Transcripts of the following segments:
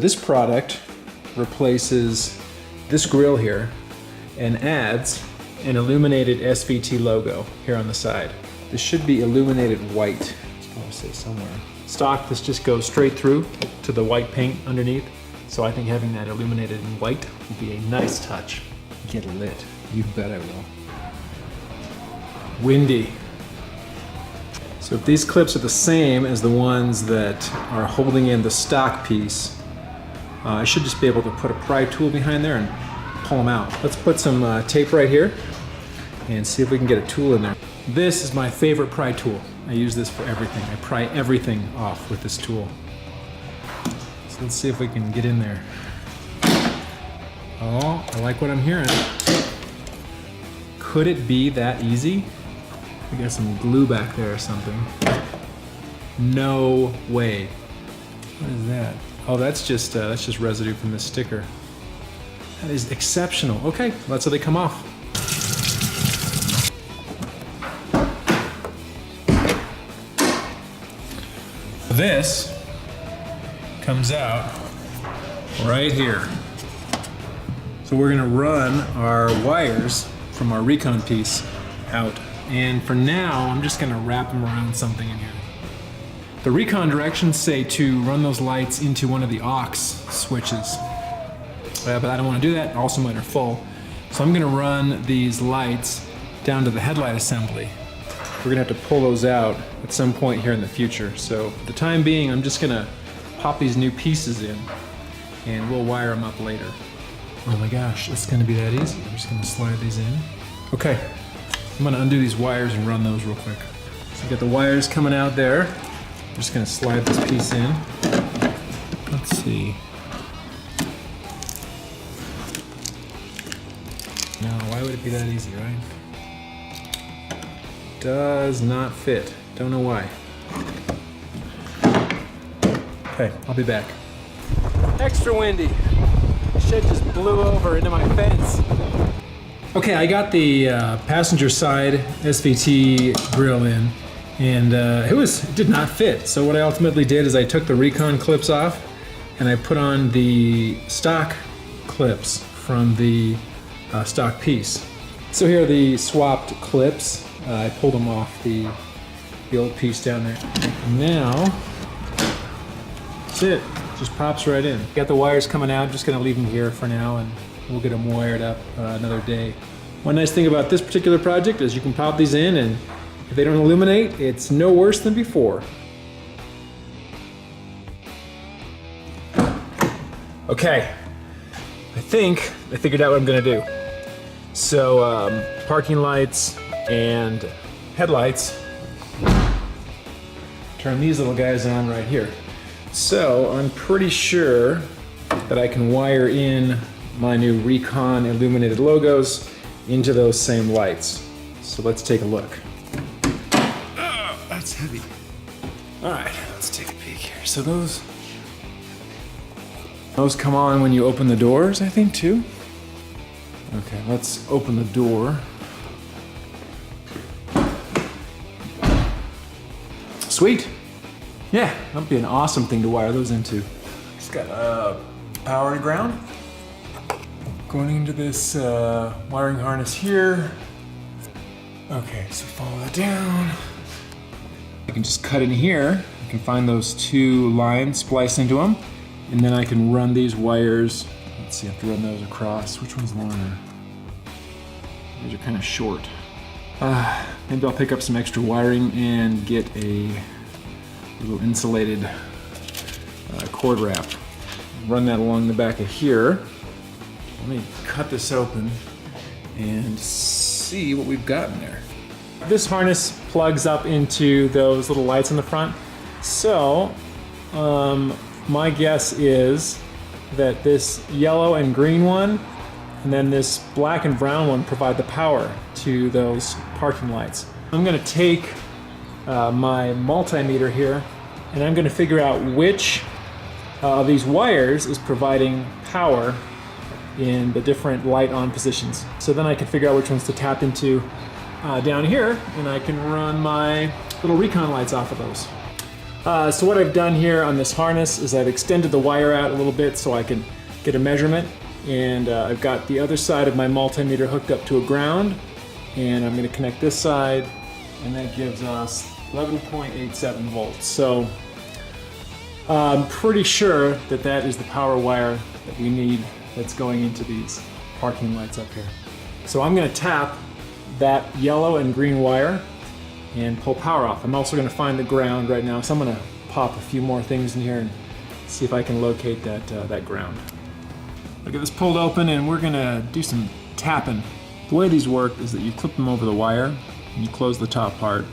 This product replaces this grille here and adds an Illuminated SVT logo here on the side. This should be illuminated white. It's probably say somewhere. Stock, this just goes straight through to the white paint underneath. So I think having that illuminated in white will be a nice touch. Get lit. You bet I will. Windy. So if these clips are the same as the ones that are holding in the stock piece, I should just be able to put a pry tool behind there and pull them out. Let's put some tape right here and see if we can get a tool in there. This is my favorite pry tool. I use this for everything. I pry everything off with this tool. So let's see if we can get in there. Oh, I like what I'm hearing. Could it be that easy? We got some glue back there or something. No way. What is that? Oh, that's just residue from this sticker. That is exceptional. Okay, let's how they come off. This comes out right here. So we're gonna run our wires from our Recon piece out. And for now, I'm just gonna wrap them around something in here. The Recon directions say to run those lights into one of the aux switches. But I don't want to do that, also mine are full. So I'm gonna run these lights down to the headlight assembly. We're gonna have to pull those out at some point here in the future. So for the time being, I'm just gonna pop these new pieces in and we'll wire them up later. Oh my gosh, it's gonna be that easy. I'm just gonna slide these in. Okay, I'm gonna undo these wires and run those real quick. So we got the wires coming out there. I'm just gonna slide this piece in. Let's see. No, why would it be that easy, right? Does not fit. Don't know why. Okay, I'll be back. Extra windy. Shit just blew over into my fence. Okay, I got the passenger side SVT grill in, and it did not fit. So what I ultimately did is I took the Recon clips off and I put on the stock clips from the stock piece. So here are the swapped clips. I pulled them off the old piece down there. Now, that's it. Just pops right in. Got the wires coming out. Just gonna leave them here for now, and we'll get them wired up another day. One nice thing about this particular project is you can pop these in, and if they don't illuminate, it's no worse than before. Okay, I think I figured out what I'm gonna do. So parking lights and headlights, turn these little guys on right here. So I'm pretty sure that I can wire in my new Recon Illuminated logos into those same lights. So let's take a look. Oh, that's heavy. All right, let's take a peek here. So those come on when you open the doors, I think, too. Okay, let's open the door. Sweet. Yeah, that'd be an awesome thing to wire those into. It's got power and ground. Going into this wiring harness here. Okay, so follow that down. I can just cut in here. I can find those two lines, splice into them, and then I can run these wires. Let's see, I have to run those across. Which one's longer? These are kind of short. Maybe I'll pick up some extra wiring and get a little insulated cord wrap. Run that along the back of here. Let me cut this open and see what we've got in there. This harness plugs up into those little lights in the front. So my guess is that this yellow and green one and then this black and brown one provide the power to those parking lights. I'm gonna take my multimeter here and I'm gonna figure out which of these wires is providing power in the different light on positions. So then I can figure out which ones to tap into down here, and I can run my little Recon lights off of those. So what I've done here on this harness is I've extended the wire out a little bit so I can get a measurement. And I've got the other side of my multimeter hooked up to a ground. And I'm going to connect this side, and that gives us 11.87 volts. So I'm pretty sure that that is the power wire that we need that's going into these parking lights up here. So I'm going to tap that yellow and green wire and pull power off. I'm also going to find the ground right now, so I'm going to pop a few more things in here and see if I can locate that ground. I get this pulled open, and we're going to do some tapping. The way these work is that you clip them over the wire, and you close the top part,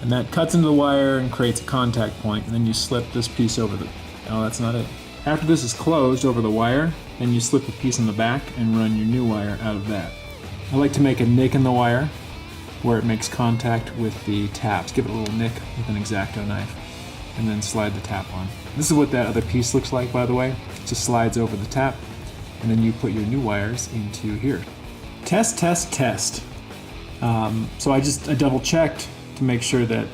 and that cuts into the wire and creates a contact point, and then you slip this piece over the... Oh, that's not it. After this is closed over the wire, then you slip a piece in the back and run your new wire out of that. I like to make a nick in the wire where it makes contact with the taps. Give it a little nick with an X-Acto knife, and then slide the tap on. This is what that other piece looks like, by the way. It just slides over the tap, and then you put your new wires into here. Test, test, test. So I double checked to make sure that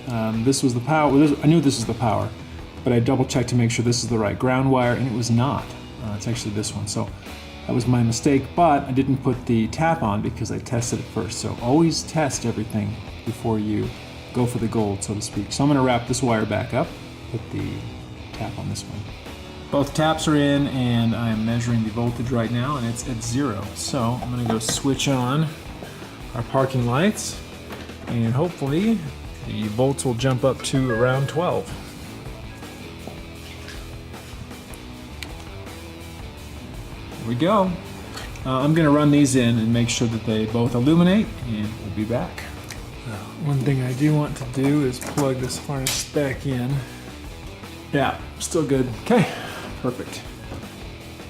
this was the power. Well, I knew this was the power, but I double checked to make sure this is the right ground wire, and it was not. It's actually this one. So that was my mistake, but I didn't put the tap on because I tested it first. So always test everything before you go for the gold, so to speak. So I'm going to wrap this wire back up, put the tap on this one. Both taps are in, and I'm measuring the voltage right now, and it's at 0. So I'm going to go switch on our parking lights, and hopefully the volts will jump up to around 12. Here we go. I'm going to run these in and make sure that they both illuminate, and we'll be back. One thing I do want to do is plug this harness back in. Yeah, still good. Okay, perfect.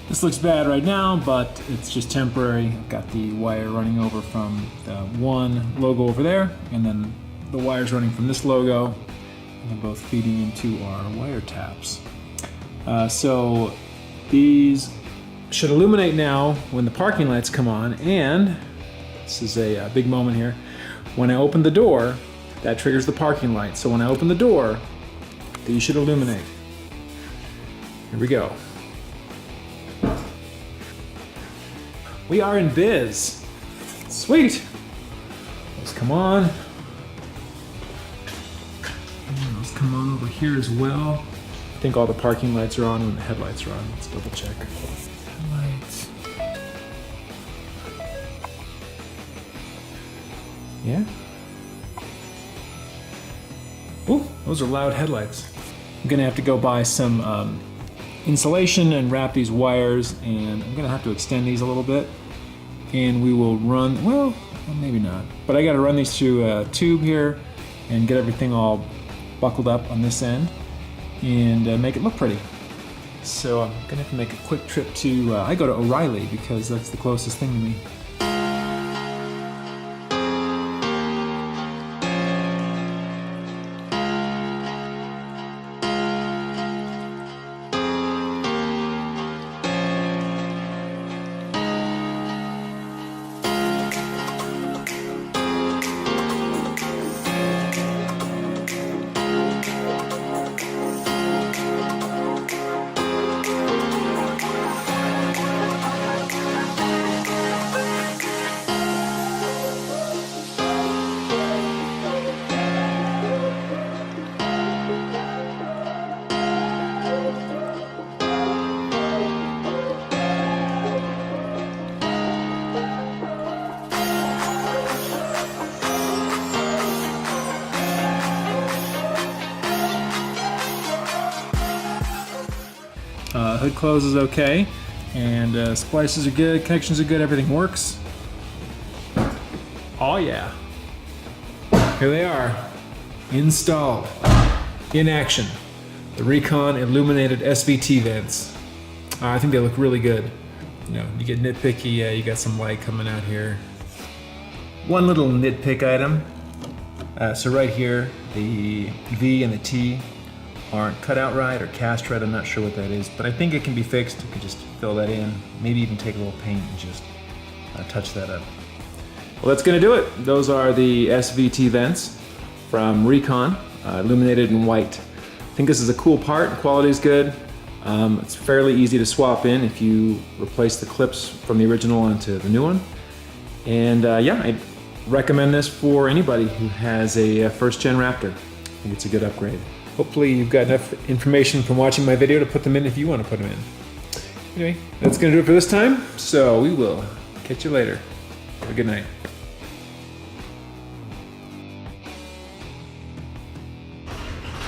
This looks bad right now, but it's just temporary. I've got the wire running over from the one logo over there, and then the wires running from this logo, and they're both feeding into our wire taps. So these should illuminate now when the parking lights come on, and this is a big moment here. When I open the door, that triggers the parking light. So when I open the door, these should illuminate. Here we go. We are in biz. Sweet. Let's come on. And let's come on over here as well. I think all the parking lights are on when the headlights are on. Let's double check. Headlights. Yeah. Ooh, those are loud headlights. I'm gonna have to go buy some insulation and wrap these wires, and I'm gonna have to extend these a little bit, and we will run, well, maybe not, but I gotta run these through a tube here and get everything all buckled up on this end and make it look pretty. So I'm gonna have to make a quick trip to, I go to O'Reilly because that's the closest thing to me. Hood closes okay, and splices are good, connections are good, everything works. Oh yeah. Here they are, installed, in action. The Recon Illuminated SVT vents. I think they look really good. You know, you get nitpicky, you got some light coming out here. One little nitpick item. So right here, the V and the T aren't cut out right or cast right. I'm not sure what that is, but I think it can be fixed. You could just fill that in, maybe even take a little paint and just touch that up. Well, that's gonna do it. Those are the SVT vents from Recon, illuminated in white. I think this is a cool part, quality is good. It's fairly easy to swap in if you replace the clips from the original onto the new one. And yeah, I recommend this for anybody who has a first gen Raptor. I think it's a good upgrade. Hopefully you've got enough information from watching my video to put them in if you want to put them in. Anyway, that's gonna do it for this time, so we will catch you later. Have a good night.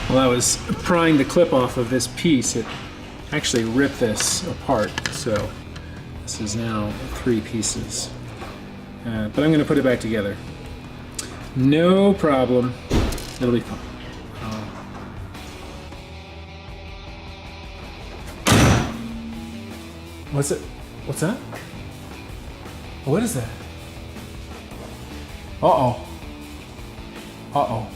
While I was prying the clip off of this piece, it actually ripped this apart, so this is now 3 pieces. But I'm gonna put it back together. No problem, it'll be fine. What's it? What's that? What is that? Uh-oh. Uh-oh.